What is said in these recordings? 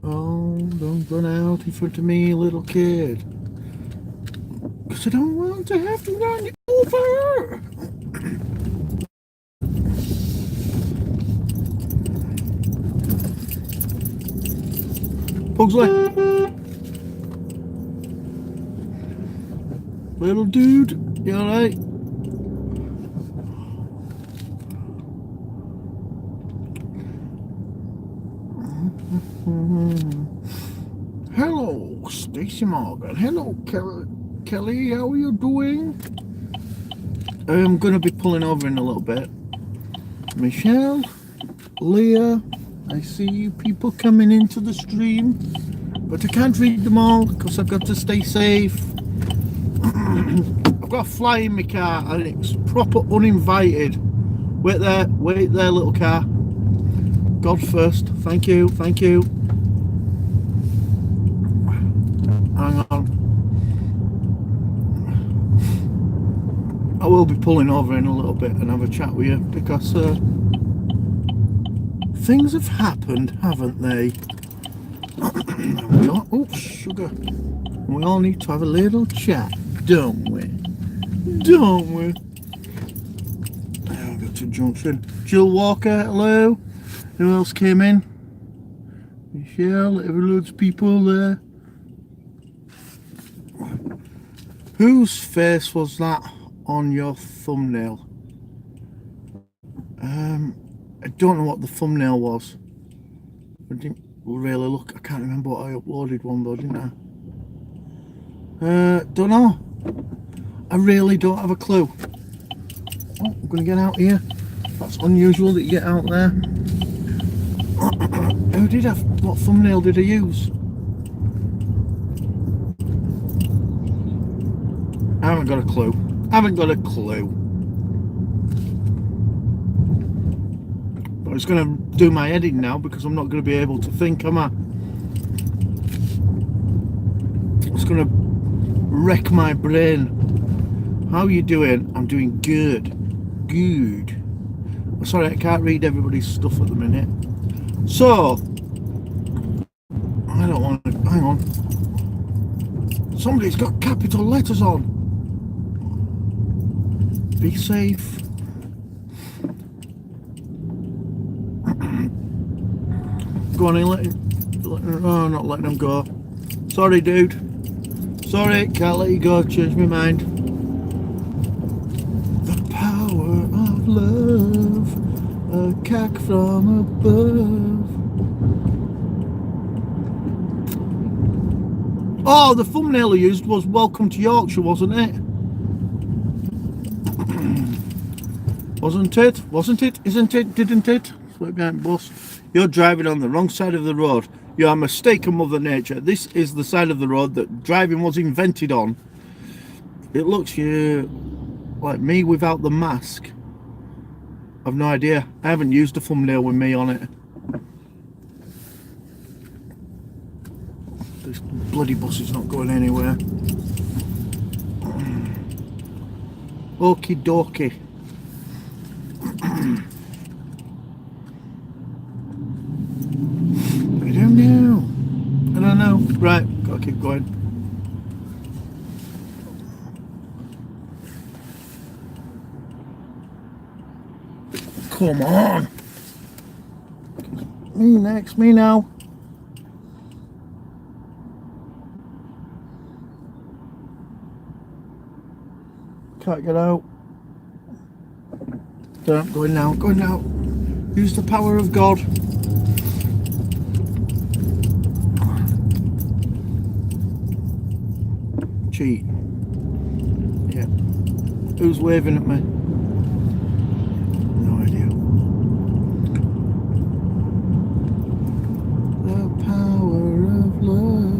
Oh, don't run out in front of me, little kid. Because I don't want to have to run you over. Pugsley. Little dude, you alright? Hello, Stacey Morgan. Hello, Kelly. How are you doing? I'm going to be pulling over in a little bit. Michelle, Leah, I see you people coming into the stream, but I can't read them all because I've got to stay safe. I've got a fly in my car and it's proper uninvited. Wait there, little car. God first. Thank you. Hang on. I will be pulling over in a little bit and have a chat with you because things have happened, haven't they? Oh, sugar. We all need to have a little chat, don't we? Now I've got to junction. Jill Walker, hello. Who else came in? Michelle, loads of people there. Whose face was that on your thumbnail? I don't know what the thumbnail was. I didn't really look. I can't remember what I uploaded one though, didn't I? Don't know. I really don't have a clue. Oh, I'm gonna get out here. That's unusual that you get out there. What thumbnail did I use? I haven't got a clue. But it's going to do my editing now because I'm not going to be able to think, am I? It's going to wreck my brain. How are you doing? I'm doing good. Sorry, I can't read everybody's stuff at the minute. So, I don't want to... Hang on. Somebody's got capital letters on. Be safe. Go on in, not letting him go. Sorry, dude. Sorry, can't let you go. Change my mind. The power of love, a cack from above. Oh, the thumbnail I used was Welcome to Yorkshire, wasn't it? Wasn't it? Isn't it? Didn't it? Wait behind the bus. You're driving on the wrong side of the road. You are mistaken, Mother Nature. This is the side of the road that driving was invented on. It looks like me without the mask. I've no idea. I haven't used a thumbnail with me on it. This bloody bus is not going anywhere. Okie dokie. I don't know. Right, gotta keep going. Come on. Me next, me now. Can't get out. Going now. Use the power of God. Cheat. Yeah. Who's waving at me? No idea. The power of love.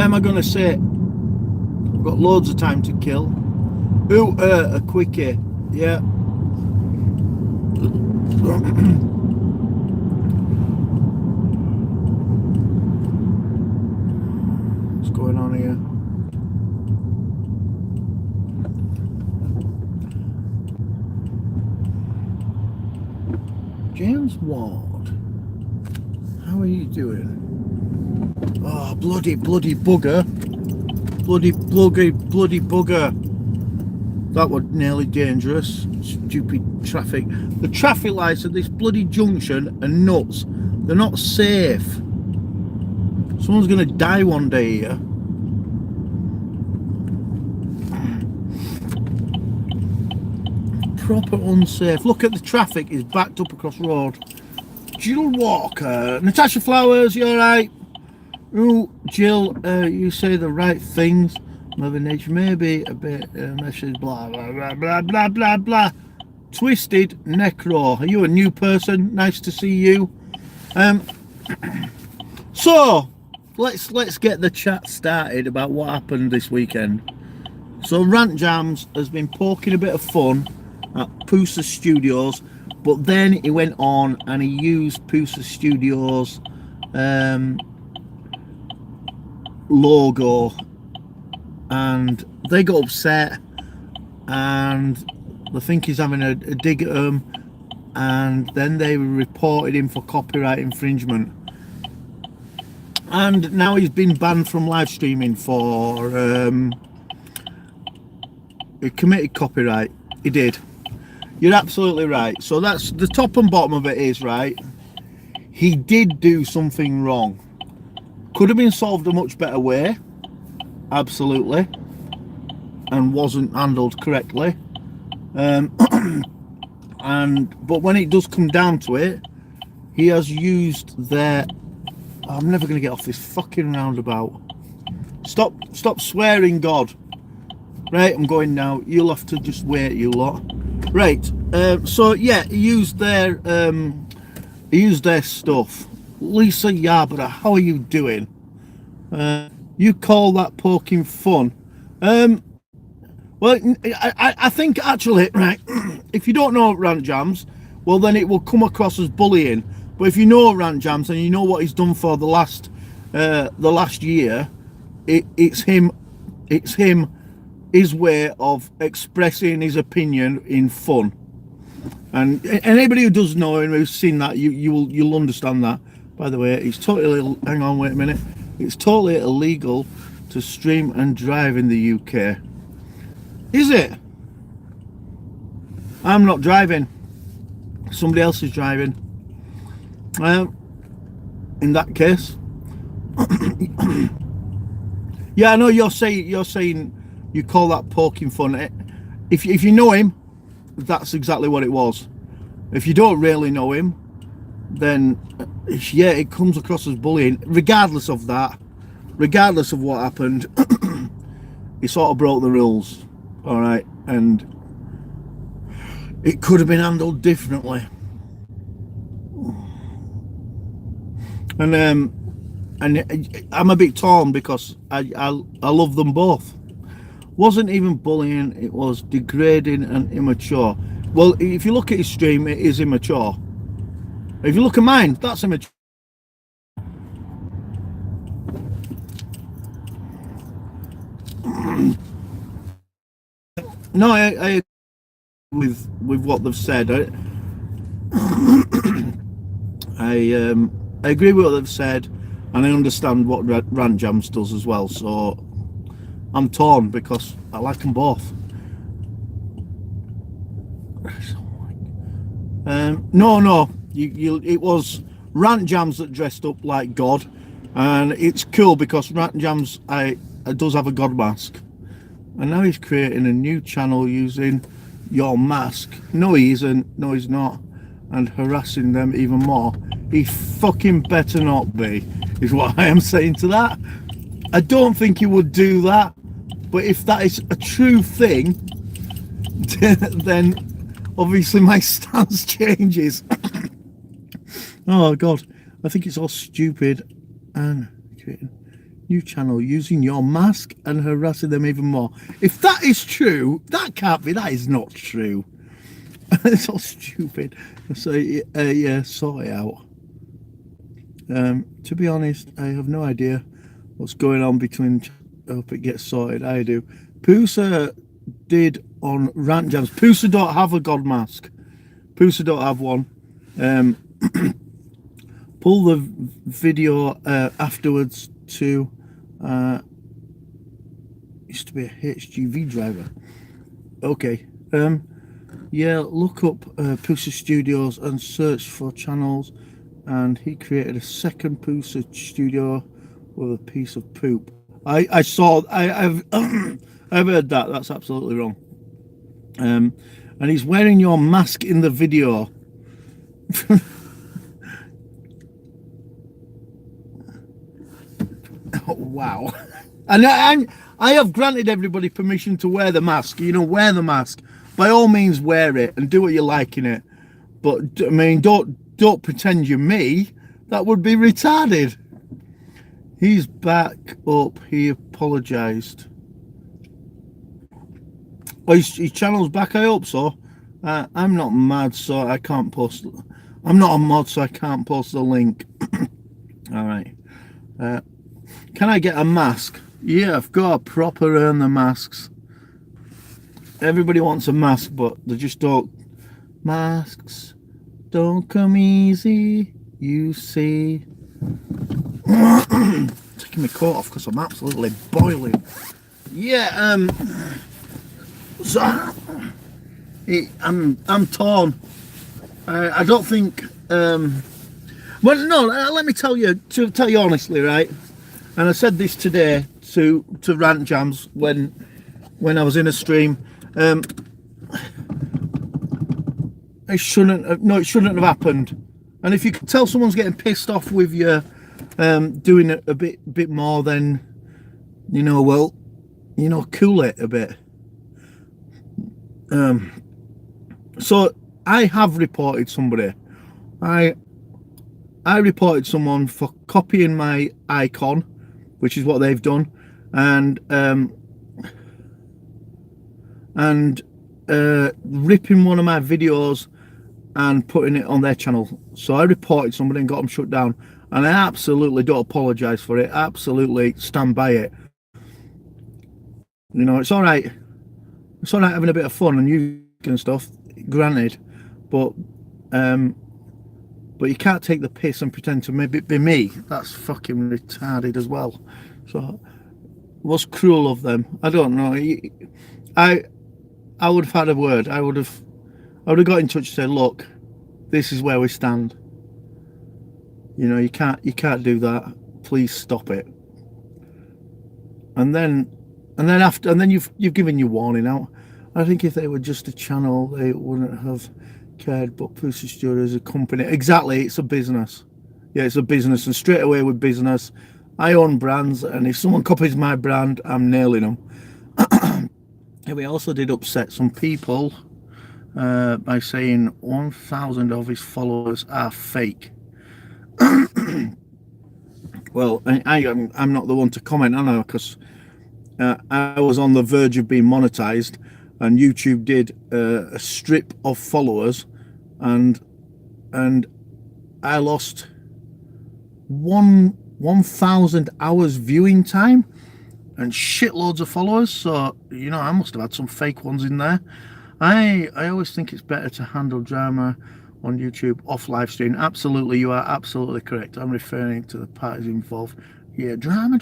am I going to say? I've got loads of time to kill. Ooh, a quickie. Yeah. What's going on here? James Ward, how are you doing? Oh, bloody bugger. Bloody bugger. That was nearly dangerous. Stupid traffic. The traffic lights at this bloody junction are nuts. They're not safe. Someone's going to die one day here. Proper unsafe. Look at the traffic is backed up across the road. Jill Walker. Natasha Flowers, you alright? Oh, Jill, you say the right things. Mother Nature may be a bit message, blah, blah, blah, blah, blah, blah, blah. Twisted Necro. Are you a new person? Nice to see you. So, let's get the chat started about what happened this weekend. So, Rant Jams has been poking a bit of fun at Poosa Studios, but then he went on and he used Poosa Studios logo, and they got upset and they think he's having a dig at them, and then they reported him for copyright infringement, and now he's been banned from live streaming for he committed copyright. He did. You're absolutely right. So that's the top and bottom of it is, right, he did do something wrong. Could have been solved a much better way, absolutely, and wasn't handled correctly. But when it does come down to it, he has used their... I'm never going to get off this fucking roundabout. Stop swearing, God. Right, I'm going now. You'll have to just wait, you lot. Right. So yeah, he used their stuff. Lisa Yarborough, how are you doing? You call that poking fun? Well, I think actually, right, if you don't know Rant Jams, well then it will come across as bullying. But if you know Rant Jams and you know what he's done for the last year, it's him, his way of expressing his opinion in fun. And anybody who does know him, who's seen that, you'll understand that. By the way, it's totally, hang on, wait a minute. It's totally illegal to stream and drive in the UK. Is it? I'm not driving. Somebody else is driving. In that case, yeah, I know you're saying you call that poking fun. If you know him, that's exactly what it was. If you don't really know him, then yeah, it comes across as bullying. Regardless of that, regardless of what happened, he sort of broke the rules, all right, and it could have been handled differently. And I'm a bit torn because I love them both. Wasn't even bullying, it was degrading and immature. Well, if you look at his stream, it is immature. If you look at mine, that's immature. No, I agree with what they've said. I agree with what they've said, and I understand what Rant Jams does as well. So I'm torn because I like them both. No, it was Rant Jams that dressed up like God, and it's cool because Rant Jams does have a God mask, and now he's creating a new channel using your mask. No, he isn't. No, he's not, and harassing them even more. He fucking better not be, is what I am saying to that. I don't think he would do that, but if that is a true thing, then obviously my stance changes. Oh God, I think it's all stupid and new channel using your mask and harassing them even more. If that is true, that can't be. That is not true. It's all stupid. So yeah, sort it out. To be honest, I have no idea what's going on between. I hope it gets sorted. I do. Poosa did on Rant Jams. Poosa don't have a god mask. Poosa don't have one. Pull the video afterwards to used to be a HGV driver. Okay. Yeah, look up Poosa Studios and search for channels, and he created a second Poosa studio with a piece of poop. I've I've heard that. That's absolutely wrong. And he's wearing your mask in the video. Oh, wow. And I have granted everybody permission to wear the mask. You know, wear the mask. By all means, wear it and do what you like in it. But I mean, don't pretend you're me. That would be retarded. He's back up. He apologised. Oh, his channel's back. I hope so. I'm not mad, so I can't post. I'm not a mod, so I can't post the link. All right. Can I get a mask? Yeah, I've got to proper earn the masks. Everybody wants a mask, but they just don't. Masks don't come easy, you see. Taking my coat off because I'm absolutely boiling. Yeah, so I'm torn. I don't think. Well, no. Let me tell you. To tell you honestly, right? And I said this today to Rant Jams when I was in a stream. It shouldn't have happened. And if you could tell someone's getting pissed off with you doing it a bit more, then well, cool it a bit. So I have reported somebody. I reported someone for copying my icon, which is what they've done, and ripping one of my videos and putting it on their channel. So I reported somebody and got them shut down, and I absolutely don't apologise for it. Absolutely stand by it. It's all right. It's all right having a bit of fun and you and stuff, granted, but you can't take the piss and pretend to maybe be me. That's fucking retarded as well. So was cruel of them. I don't know. I would have had a word. I would have got in touch and said, look, this is where we stand. You can't do that. Please stop it. And then you've given your warning out. I think if they were just a channel, they wouldn't have cared. But Poosa Studio is a company. Exactly, it's a business. Yeah, it's a business, and straight away with business, I own brands, and if someone copies my brand, I'm nailing them. And we also did upset some people by saying 1,000 of his followers are fake. Well, I'm not the one to comment, am I? Because I was on the verge of being monetized, and YouTube did a strip of followers, and I lost 1,000 hours viewing time and shitloads of followers. So I must have had some fake ones in there. I always think it's better to handle drama on YouTube off live stream. Absolutely, you are absolutely correct. I'm referring to the parties involved. Yeah, drama.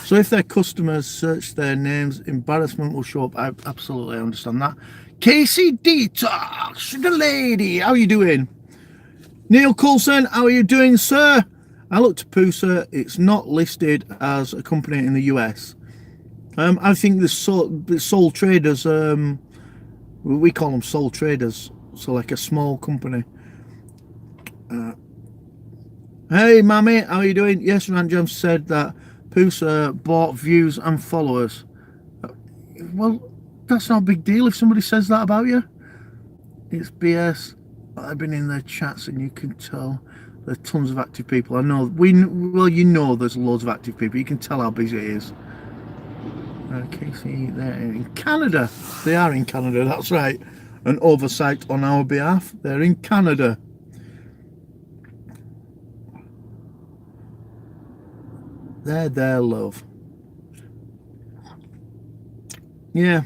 So if their customers search their names, embarrassment will show up. I absolutely understand that. Casey Detox, the lady, how are you doing? Neil Coulson, how are you doing, sir? I looked at Poosa. It's not listed as a company in the US. I think the sole traders. We call them sole traders. So like a small company. Hey, Mammy, how are you doing? Yes, Ranjam said that Poosa bought views and followers. Well, that's not a big deal if somebody says that about you. It's BS. I've been in their chats and you can tell There's tons of active people. I know. Well, you know, there's loads of active people. You can tell how busy it is. Casey, they're in Canada. They are in Canada. That's right. An oversight on our behalf. They're in Canada. They're there, love. Yeah.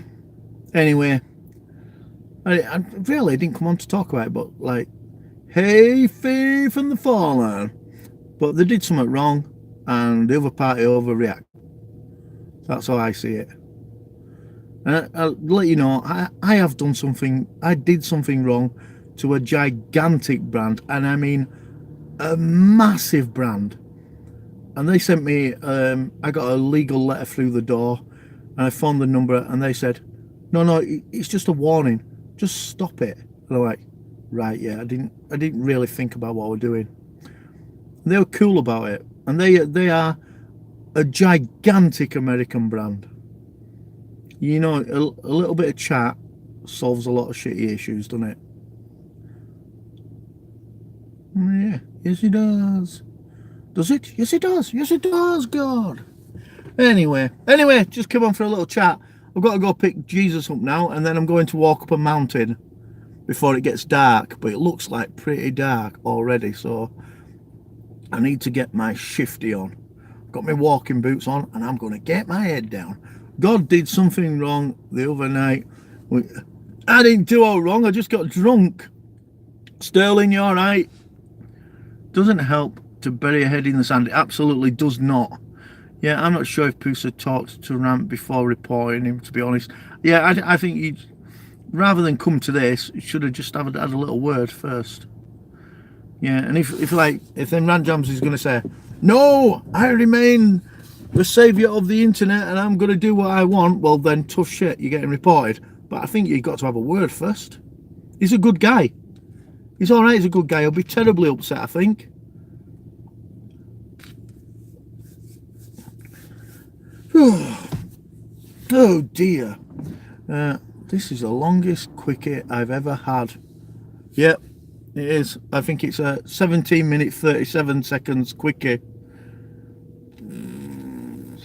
Anyway, I really didn't come on to talk about it, but like, hey, Faith and the Fallen. But they did something wrong, and the other party overreact. That's how I see it. And I'll let you know, I have done something. I did something wrong to a gigantic brand, and I mean a massive brand. And they sent me, I got a legal letter through the door, and I phoned the number, and they said, no, it's just a warning. Just stop it. And I'm like, right, yeah, I didn't really think about what we're doing. And they were cool about it, and they are a gigantic American brand. You know, a little bit of chat solves a lot of shitty issues, doesn't it? Yeah, yes it does. Does it? Yes it does. Yes it does, God. Anyway, just come on for a little chat. I've got to go pick Jesus up now, and then I'm going to walk up a mountain before it gets dark, but it looks like pretty dark already, so I need to get my shifty on. Got my walking boots on, and I'm going to get my head down. God did something wrong the other night. I didn't do all wrong, I just got drunk. Sterling, you alright? Doesn't help to bury your head in the sand. It absolutely does not. Yeah, I'm not sure if Pusa talked to Ramp before reporting him, to be honest. Yeah, I think he, rather than come to this, he should have just had a little word first. Yeah, and if then Ranjams is going to say, no, I remain the saviour of the internet and I'm going to do what I want, well then tough shit, you're getting reported. But I think you've got to have a word first. He's a good guy. He's alright, he's a good guy. He'll be terribly upset, I think. Oh dear. This is the longest quickie I've ever had. Yep, it is. I think it's a 17 minute 37 seconds quickie.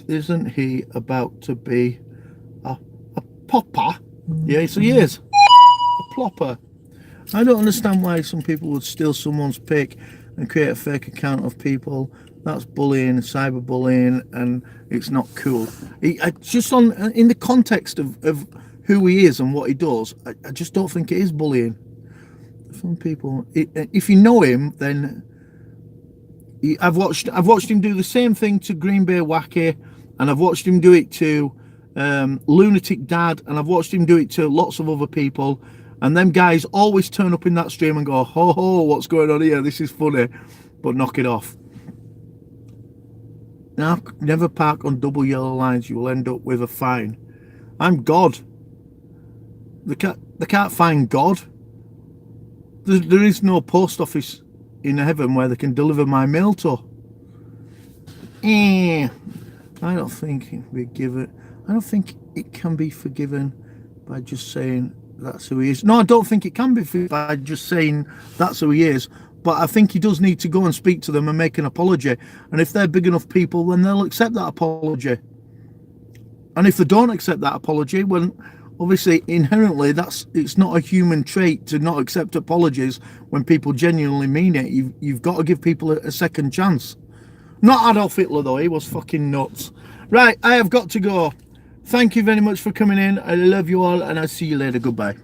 Isn't he about to be a popper? Yes, he is. A plopper. I don't understand why some people would steal someone's pic and create a fake account of people. That's bullying, cyberbullying, and it's not cool. Just in the context of who he is and what he does, I just don't think it is bullying. Some people, if you know him, then I've watched him do the same thing to Green Bay Wacky, and I've watched him do it to Lunatic Dad, and I've watched him do it to lots of other people. And them guys always turn up in that stream and go, ho ho, what's going on here? This is funny, but knock it off. Now, never park on double yellow lines. You will end up with a fine. I'm God. They can't find God. There is no post office in heaven where they can deliver my mail to. I don't think it can be given. I don't think it can be forgiven by just saying that's who he is. No, I don't think it can be forgiven by just saying that's who he is. But I think he does need to go and speak to them and make an apology. And if they're big enough people, then they'll accept that apology. And if they don't accept that apology, well, obviously, inherently, it's not a human trait to not accept apologies when people genuinely mean it. You've got to give people a second chance. Not Adolf Hitler, though. He was fucking nuts. Right, I have got to go. Thank you very much for coming in. I love you all, and I'll see you later. Goodbye.